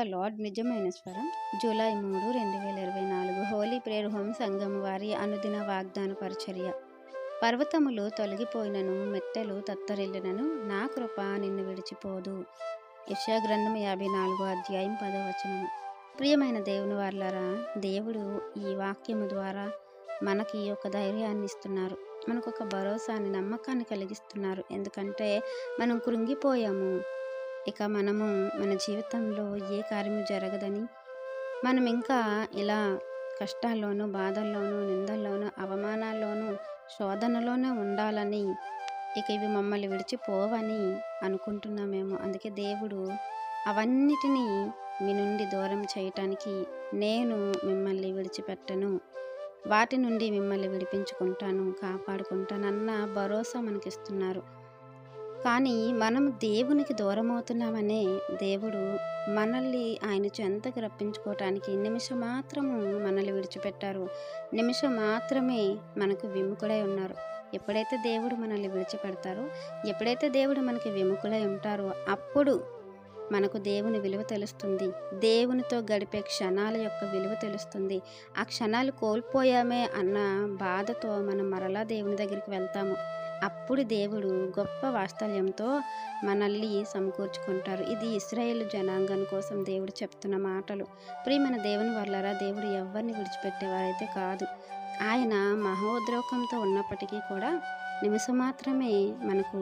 The lord నిజమైన స్వరం July 3, 2024 Holi Prayer home సంఘం వారి అనుదిన వాగ్దాన పరిచర్య. పర్వతములు తొలగిపోయినను, మెట్టెలు తత్తరిల్లినను, నా కృప నిన్ను విడిచిపోదు. యెషయా గ్రంథం 54వ అధ్యాయం 10వ వచనం. ప్రియమైన దేవుని వారలారా, దేవుడు ఈ వాక్యము ద్వారా మనకి ఒక ధైర్యాన్ని ఇస్తున్నారు, మనకు ఒక భరోసాని, నమ్మకాన్ని కలిగిస్తున్నారు. ఎందుకంటే మనం కృంగిపోయాము, ఇక మనము మన జీవితంలో ఏ కార్యము జరగదని, మనం ఇంకా ఇలా కష్టాల్లోనూ, బాధల్లోనూ, నిందల్లోనూ, అవమానాల్లోనూ, శోధనలోనే ఉండాలని, ఇక ఇవి మమ్మల్ని విడిచిపోవని అనుకుంటున్నామేమో. అందుకే దేవుడు అవన్నిటినీ మీ నుండి దూరం చేయటానికి, నేను మిమ్మల్ని విడిచిపెట్టను, వాటి నుండి మిమ్మల్ని విడిపించుకుంటాను, కాపాడుకుంటానన్న భరోసా మనకిస్తున్నారు. కానీ మనం దేవునికి దూరం అవుతున్నామనే దేవుడు మనల్ని ఆయన చెంతకు రప్పించుకోవటానికి నిమిషం మాత్రము మనల్ని విడిచిపెట్టారు. నిమిషం మాత్రమే మనకు విముఖుడై ఉన్నారు. ఎప్పుడైతే దేవుడు మనల్ని విడిచిపెడతారో, ఎప్పుడైతే దేవుడు మనకి విముఖుడై ఉంటారో, అప్పుడు మనకు దేవుని విలువ తెలుస్తుంది. దేవునితో గడిపే క్షణాల యొక్క విలువ తెలుస్తుంది. ఆ క్షణాలు కోల్పోయామే అన్న బాధతో మనం మరలా దేవుని దగ్గరికి వెళ్తాము. అప్పుడు దేవుడు గొప్ప వాత్సల్యంతో మనల్ని సమకూర్చుకుంటారు. ఇది ఇశ్రాయేలు జనాంగం కోసం దేవుడు చెప్తున్న మాటలు. ప్రియమైన దేవుని వల్లరా, దేవుడు ఎవరిని విడిచిపెట్టేవారైతే కాదు. ఆయన మహోద్రేకంతో ఉన్నప్పటికీ కూడా నిమిషం మాత్రమే మనకు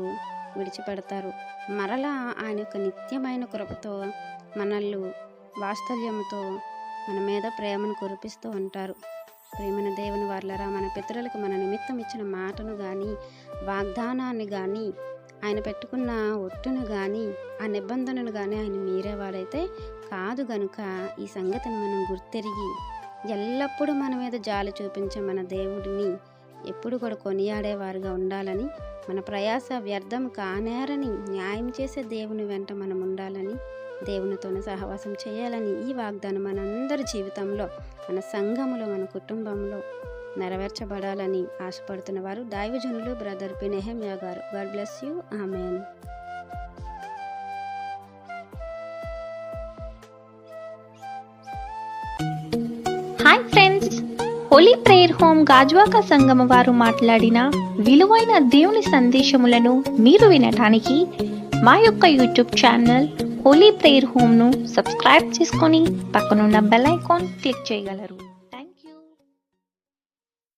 విడిచిపెడతారు. మరలా ఆయన యొక్క నిత్యమైన కృపతో మనల్ని వాత్సల్యంతో మన మీద ప్రేమను కురిపిస్తూ ఉంటారు. ప్రేమన దేవుని వారలారా, మన పితరులకు మన నిమిత్తం ఇచ్చిన మాటను కానీ, వాగ్దానాన్ని కానీ, ఆయన పెట్టుకున్న ఒట్టును కానీ, ఆ నిబంధనను కానీ ఆయన మీరేవాడైతే కాదు. గనుక ఈ సంగతిని మనం గుర్తెరిగి ఎల్లప్పుడూ మన మీద జాలి చూపించే మన దేవుడిని ఎప్పుడు కూడా కొనియాడేవారుగా ఉండాలని, మన ప్రయాస వ్యర్థం కానేరని న్యాయం చేసే దేవుని వెంట మనం ఉండాలని, దేవునితోనే సహవాసం చేయాలని ఈ వాగ్దానం మనందరి జీవితంలో, మన సంఘములో, మన కుటుంబంలో నెరవేర్చబడాలని ఆశపడుతున్న వారు దైవజనులు బ్రదర్ పి. నెహెమ్యా గారు. God bless you. Amen. Hi friends, Holy Prayer Home Gajuwaka సంఘం వారు మాట్లాడిన విలువైన దేవుని సందేశములను మీరు వినటానికి మా యొక్క యూట్యూబ్ ఛానల్ హోలీ ప్రేయర్ హోమ్ను సబ్స్క్రైబ్ చేసుకొని పక్కనున్న బెల్ ఐకాన్ క్లిక్ చేయగలరు.